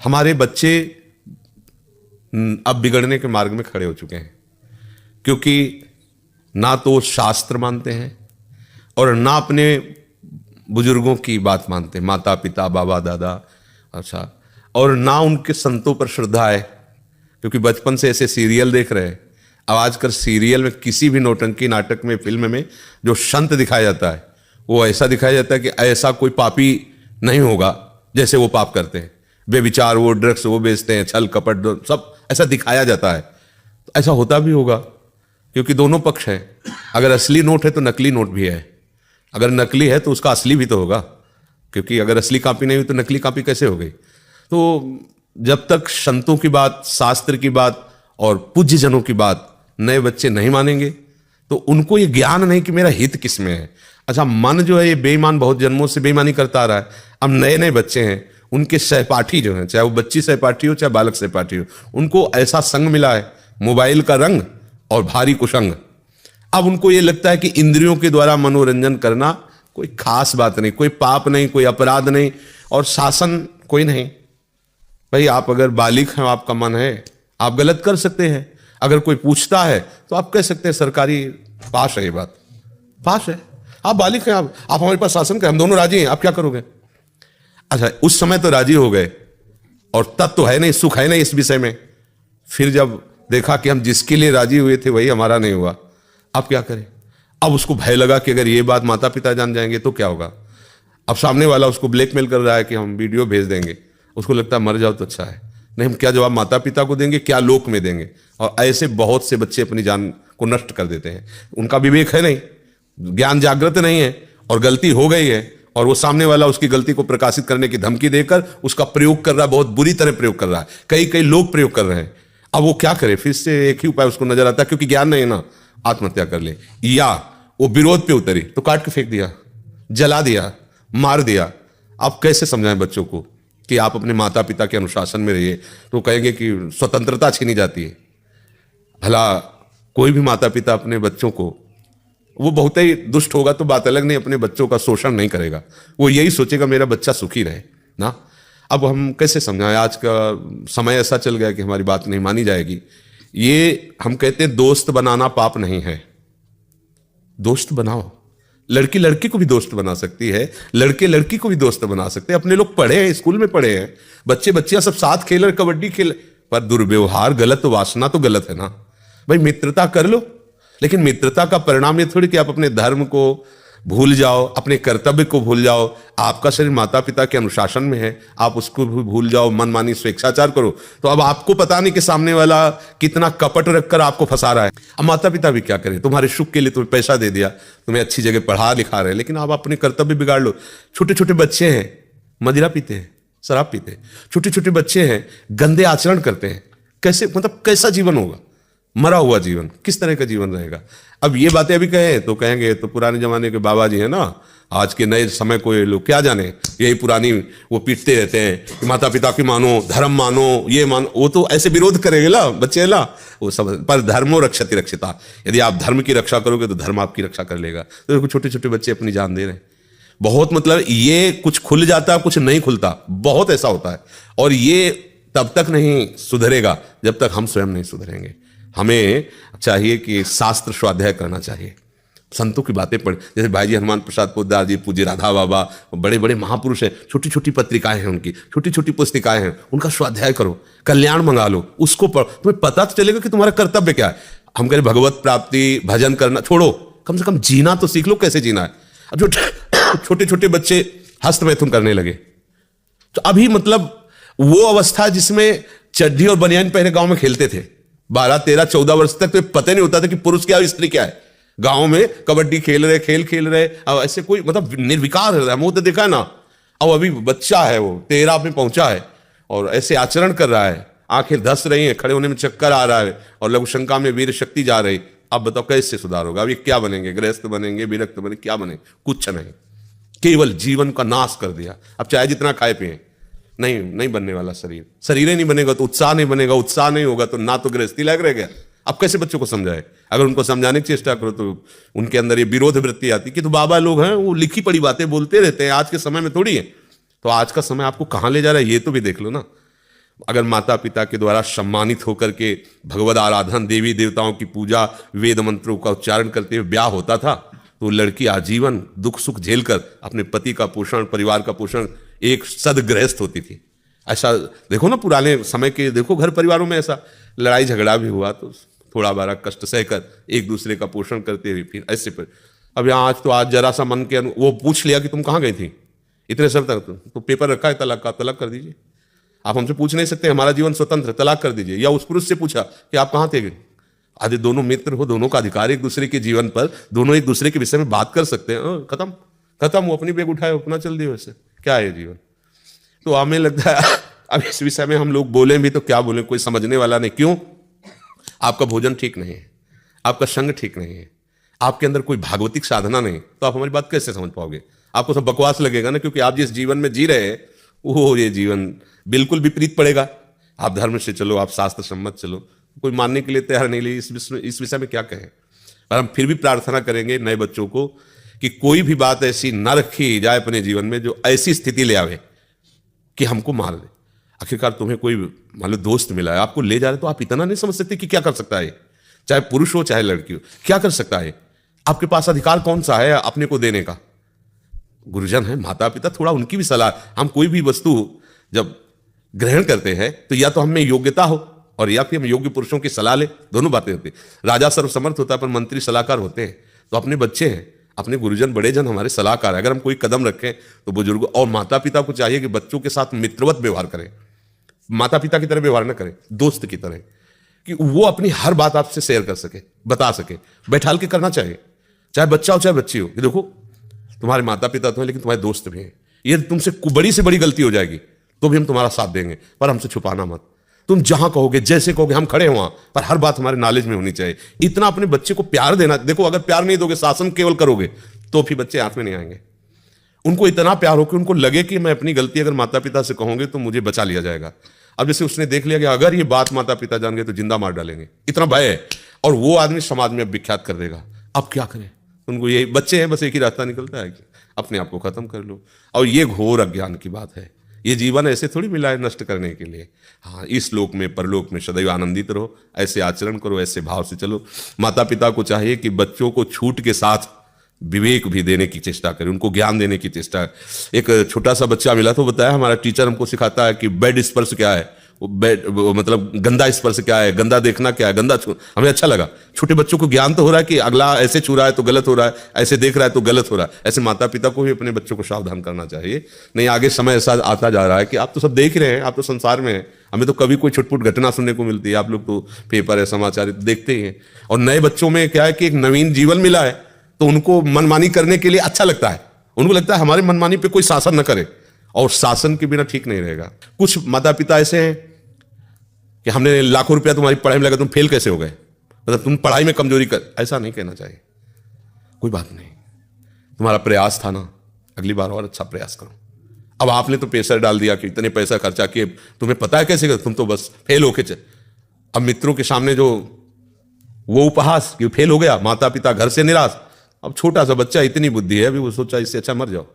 हमारे बच्चे अब बिगड़ने के मार्ग में खड़े हो चुके हैं, क्योंकि ना तो शास्त्र मानते हैं और ना अपने बुजुर्गों की बात मानते, माता पिता बाबा दादा, अच्छा, और ना उनके संतों पर श्रद्धा है, क्योंकि बचपन से ऐसे सीरियल देख रहे हैं। अब आजकल सीरियल में किसी भी नौटंकी नाटक में, फिल्म में जो संत दिखाया जाता है वो ऐसा दिखाया जाता है कि ऐसा कोई पापी नहीं होगा जैसे वो पाप करते हैं, बेविचार, वो ड्रग्स वो बेचते हैं, छल कपट सब ऐसा दिखाया जाता है। तो ऐसा होता भी होगा, क्योंकि दोनों पक्ष है। अगर असली नोट है तो नकली नोट भी है, अगर नकली है तो उसका असली भी तो होगा, क्योंकि अगर असली कॉपी नहीं हुई तो नकली कॉपी कैसे हो गई। तो जब तक संतों की बात, शास्त्र की बात और पूज्य जनों की बात नए बच्चे नहीं मानेंगे तो उनको ये ज्ञान नहीं कि मेरा हित किस में है। अच्छा, मन जो है ये बेईमान बहुत जन्मों से बेईमानी करता आ रहा है। अब नए नए बच्चे हैं, उनके सहपाठी जो हैं, चाहे वो बच्ची सहपाठी हो चाहे बालक सहपाठी हो, उनको ऐसा संग मिला है, मोबाइल का रंग और भारी कुसंग। अब उनको ये लगता है कि इंद्रियों के द्वारा मनोरंजन करना कोई खास बात नहीं, कोई पाप नहीं, कोई अपराध नहीं और शासन कोई नहीं। भाई आप अगर बालिग हैं, आपका मन है, आप गलत कर सकते हैं। अगर कोई पूछता है तो आप कह सकते हैं सरकारी पास है, ये बात पास है, आप बालिग हैं, आप हमारे पास शासन करें, हम दोनों राजी हैं, आप क्या करोगे। अच्छा, उस समय तो राजी हो गए और तब तो है नहीं, सुख है नहीं इस विषय में। फिर जब देखा कि हम जिसके लिए राजी हुए थे वही हमारा नहीं हुआ, अब क्या करें। अब उसको भय लगा कि अगर ये बात माता पिता जान जाएंगे तो क्या होगा। अब सामने वाला उसको ब्लैकमेल कर रहा है कि हम वीडियो भेज देंगे, उसको लगता है मर जाओ तो अच्छा है, नहीं हम क्या जवाब माता पिता को देंगे, क्या लोक में देंगे। और ऐसे बहुत से बच्चे अपनी जान को नष्ट कर देते हैं। उनका विवेक है नहीं, ज्ञान जागृत नहीं है और गलती हो गई है, और वो सामने वाला उसकी गलती को प्रकाशित करने की धमकी देकर उसका प्रयोग कर रहा है, बहुत बुरी तरह प्रयोग कर रहा है। कई कई लोग प्रयोग कर रहे हैं। अब वो क्या करे, फिर से एक ही उपाय उसको नजर आता है, क्योंकि ज्ञान नहीं है ना, आत्महत्या कर ले। या वो विरोध पे उतरी तो काट के फेंक दिया, जला दिया, मार दिया। आप कैसे समझाएं बच्चों को कि आप अपने माता पिता के अनुशासन में रहिए, तो कहेंगे कि स्वतंत्रता छीनी जाती है। भला कोई भी माता पिता अपने बच्चों को, वो बहुत ही दुष्ट होगा तो बात अलग नहीं, अपने बच्चों का शोषण नहीं करेगा, वो यही सोचेगा मेरा बच्चा सुखी रहे ना। अब हम कैसे समझाएं, आज का समय ऐसा चल गया कि हमारी बात नहीं मानी जाएगी। ये हम कहते हैं दोस्त बनाना पाप नहीं है, दोस्त बनाओ। लड़की लड़की को भी दोस्त बना सकती है, लड़के लड़की को भी दोस्त बना सकते हैं। अपने लोग पढ़े हैं, स्कूल में पढ़े हैं, बच्चे बच्चियां सब साथ खेल रहे, कबड्डी खेल, पर दुर्व्यवहार गलत, वासना तो गलत है ना। भाई मित्रता कर लो, लेकिन मित्रता का परिणाम ये थोड़ी कि आप अपने धर्म को भूल जाओ, अपने कर्तव्य को भूल जाओ। आपका शरीर माता पिता के अनुशासन में है, आप उसको भी भूल जाओ, मनमानी स्वेच्छाचार करो, तो अब आपको पता नहीं कि सामने वाला कितना कपट रखकर आपको फंसा रहा है। अब माता पिता भी क्या करें, तुम्हारे सुख के लिए तुम्हें पैसा दे दिया, तुम्हें अच्छी जगह पढ़ा लिखा रहे, लेकिन आप अपने कर्तव्य बिगाड़ लो। छोटे छोटे बच्चे हैं, मदिरा पीते हैं, शराब पीते हैं, छोटे छोटे बच्चे हैं, गंदे आचरण करते हैं। कैसे, मतलब कैसा जीवन होगा, मरा हुआ जीवन, किस तरह का जीवन रहेगा। अब ये बातें अभी कहें तो कहेंगे तो पुराने जमाने के बाबा जी हैं ना, आज के नए समय को ये लोग क्या जाने, यही पुरानी वो पीटते रहते हैं कि माता पिता की मानो, धर्म मानो, ये मानो। वो तो ऐसे विरोध करेंगे ला बच्चे ला, वो सब। पर धर्मो रक्षति रक्षिता, यदि आप धर्म की रक्षा करोगे तो धर्म आपकी रक्षा कर लेगा। तो छोटे छोटे बच्चे अपनी जान दे रहे हैं। बहुत मतलब ये कुछ खुल जाता, कुछ नहीं खुलता, बहुत ऐसा होता है। और ये तब तक नहीं सुधरेगा जब तक हम स्वयं नहीं सुधरेंगे। हमें चाहिए कि शास्त्र स्वाध्याय करना चाहिए, संतों की बातें पढ़, जैसे भाई जी हनुमान प्रसाद पोद्दार जी, पूज्य राधा बाबा, बड़े बड़े महापुरुष हैं, छोटी छोटी पत्रिकाएं हैं उनकी, छोटी छोटी पुस्तिकाएं हैं, उनका स्वाध्याय करो, कल्याण मंगा लो, उसको पढ़ो, तुम्हें पता तो चलेगा कि तुम्हारा कर्तव्य क्या है। हम कह रहे भगवत प्राप्ति, भजन करना छोड़ो, कम से कम जीना तो सीख लो, कैसे जीना है। अब जो छोटे छोटे बच्चे हस्त मैथुन करने लगे, तो अभी मतलब वो अवस्था जिसमें चड्ढी और बनियान पहने गांव में खेलते थे, 12, 13, 14 वर्ष तक तो पता नहीं होता था कि पुरुष क्या है स्त्री क्या है। गांव में कबड्डी खेल रहे, खेल खेल रहे, अब ऐसे कोई मतलब निर्विकार है, मुंह तो देखा ना। अब अभी बच्चा है, वो 13 में पहुंचा है और ऐसे आचरण कर रहा है, आंखें धस रही हैं, खड़े होने में चक्कर आ रहा है और लघु शंका में वीर शक्ति जा रही। अब बताओ कैसे सुधार होगा। अब ये क्या बनेंगे, गृहस्थ बनेंगे, विरक्त बनेंगे, क्या बनेंगे, कुछ नहीं, केवल जीवन का नाश कर दिया। अब चाहे जितना खाए पिए, नहीं बनने वाला शरीर, शरीर ही नहीं बनेगा तो उत्साह नहीं बनेगा, उत्साह नहीं होगा तो ना तो गृहस्थी लायक रह गया। अब कैसे बच्चों को समझाए। अगर उनको समझाने की चेष्टा करो तो उनके अंदर ये विरोध वृत्ति आती कि तो बाबा लोग हैं, वो लिखी पड़ी बातें बोलते रहते हैं, आज के समय में थोड़ी है। तो आज का समय आपको कहाँ ले जा रहा है ये तो भी देख लो ना। अगर माता पिता के द्वारा सम्मानित होकर के भगवद आराधन, देवी देवताओं की पूजा, वेद मंत्रों का उच्चारण करते हुए ब्याह होता था, तो लड़की आजीवन दुख सुख झेलकर अपने पति का पोषण, परिवार का पोषण, एक सदगृहस्थ होती थी। ऐसा देखो ना पुराने समय के, देखो घर परिवारों में ऐसा लड़ाई झगड़ा भी हुआ तो थोड़ा बारा कष्ट सहकर एक दूसरे का पोषण करते हुए फिर ऐसे पर। अब यहाँ आज तो आज जरा सा मन के वो पूछ लिया कि तुम कहाँ गई थी इतने समय तक, तो पेपर रखा है तलाक का, तलाक कर दीजिए। आप हमसे पूछ नहीं सकते, हमारा जीवन स्वतंत्र, तलाक कर दीजिए। या उस पुरुष से पूछा कि आप कहाँ थे, आदि दोनों मित्र हो, दोनों का अधिकार एक दूसरे के जीवन पर, दोनों एक दूसरे के विषय में बात कर सकते हैं। खत्म खत्म, वो अपनी बैग उठाए अपना चल दिए, वैसे क्या है जीवन। तो हमें लगता है अब इस विषय में हम लोग बोलें भी तो क्या बोलें, कोई समझने वाला नहीं। क्यों? आपका भोजन ठीक नहीं है, आपका संग ठीक नहीं है, आपके अंदर कोई भागवतिक साधना नहीं, तो आप हमारी बात कैसे समझ पाओगे? आपको सब बकवास लगेगा ना, क्योंकि आप जिस जीवन में जी रहे हैं वो ये जीवन बिल्कुल विपरीत पड़ेगा। आप धर्म से चलो, आप शास्त्र सम्मत चलो, कोई मानने के लिए तैयार नहीं। लिए इस विषय में क्या कहें। और हम फिर भी प्रार्थना करेंगे नए बच्चों को कि कोई भी बात ऐसी न रखी जाए अपने जीवन में जो ऐसी स्थिति ले आवे कि हमको मार दे। आखिरकार तुम्हें कोई मान लो दोस्त मिला है, आपको ले जा रहे, तो आप इतना नहीं समझ सकते कि क्या कर सकता है, चाहे पुरुष हो चाहे लड़की हो, क्या कर सकता है। आपके पास अधिकार कौन सा है अपने को देने का? गुरुजन है, माता पिता, थोड़ा उनकी भी सलाह। हम कोई भी वस्तु जब ग्रहण करते हैं तो या तो हमें योग्यता हो और या फिर हम योग्य पुरुषों की सलाह ले, दोनों बातें होती है। राजा सर्वसमर्थ होता है पर मंत्री सलाहकार होते हैं। तो अपने बच्चे हैं, अपने गुरुजन बड़े जन हमारे सलाहकार है। अगर हम कोई कदम रखें तो बुजुर्गों और माता पिता को चाहिए कि बच्चों के साथ मित्रवत व्यवहार करें, माता पिता की तरह व्यवहार न करें, दोस्त की तरह, कि वो अपनी हर बात आपसे शेयर कर सके, बता सके। बैठाल के करना चाहिए, चाहे बच्चा हो चाहे बच्ची हो, कि देखो तुम्हारे माता पिता तो हैं लेकिन तुम्हारे दोस्त भी हैं, ये तुमसे बड़ी से बड़ी गलती हो जाएगी तो भी हम तुम्हारा साथ देंगे, पर हमसे छुपाना मत। तुम जहां कहोगे, जैसे कहोगे, हम खड़े हैं वहां, पर हर बात हमारे नॉलेज में होनी चाहिए। इतना अपने बच्चे को प्यार देना। देखो अगर प्यार नहीं दोगे, शासन केवल करोगे, तो फिर बच्चे हाथ में नहीं आएंगे। उनको इतना प्यार हो कि उनको लगे कि मैं अपनी गलती अगर माता पिता से कहूंगे तो मुझे बचा लिया जाएगा। अब जैसे उसने देख लिया कि अगर ये बात माता पिता जान गए तो जिंदा मार डालेंगे, इतना भय है, और वो आदमी समाज में अब विख्यात कर देगा। अब क्या करें? उनको ये बच्चे हैं, बस एक ही रास्ता निकलता है कि अपने आप को खत्म कर लो। और ये घोर अज्ञान की बात है। ये जीवन ऐसे थोड़ी मिला है नष्ट करने के लिए। हाँ, इस लोक में परलोक में सदैव आनंदित रहो, ऐसे आचरण करो, ऐसे भाव से चलो। माता पिता को चाहिए कि बच्चों को छूट के साथ विवेक भी देने की चेष्टा करें, उनको ज्ञान देने की चेष्टा। एक छोटा सा बच्चा मिला तो बताया, हमारा टीचर हमको सिखाता है कि बेड स्पर्श क्या है, वो मतलब गंदा स्पर्श क्या है, गंदा देखना क्या है, गंदा छू। हमें अच्छा लगा। छोटे बच्चों को ज्ञान तो हो रहा है कि अगला ऐसे छू रहा है तो गलत हो रहा है, ऐसे देख रहा है तो गलत हो रहा है। ऐसे माता पिता को भी अपने बच्चों को सावधान करना चाहिए। नहीं आगे समय ऐसा आता जा रहा है कि आप तो सब देख रहे हैं, आप तो संसार में हैं, हमें तो कभी कोई छुटपुट घटना सुनने को मिलती है। आप लोग तो पेपर है, समाचार देखते ही हैं। और नए बच्चों में क्या है कि एक नवीन जीवन मिला है, तो उनको मनमानी करने के लिए अच्छा लगता है। उनको लगता है हमारे मनमानी पे कोई शासन न करे, और शासन के बिना ठीक नहीं रहेगा। कुछ माता पिता ऐसे हैं कि हमने लाखों रुपया तुम्हारी पढ़ाई में लगा, तुम फेल कैसे हो गए, मतलब तुम पढ़ाई में कमजोरी कर। ऐसा नहीं कहना चाहिए। कोई बात नहीं, तुम्हारा प्रयास था ना, अगली बार और अच्छा प्रयास करो। अब आपने तो प्रेशर डाल दिया कि इतने पैसा खर्चा किए, तुम्हें पता है कैसे कर, तुम तो बस फेल होके चल। अब मित्रों के सामने जो वो उपहास कि फेल हो गया, माता पिता घर से निराश। अब छोटा सा बच्चा, इतनी बुद्धि है, अभी वो सोचा इससे अच्छा मर जाओ।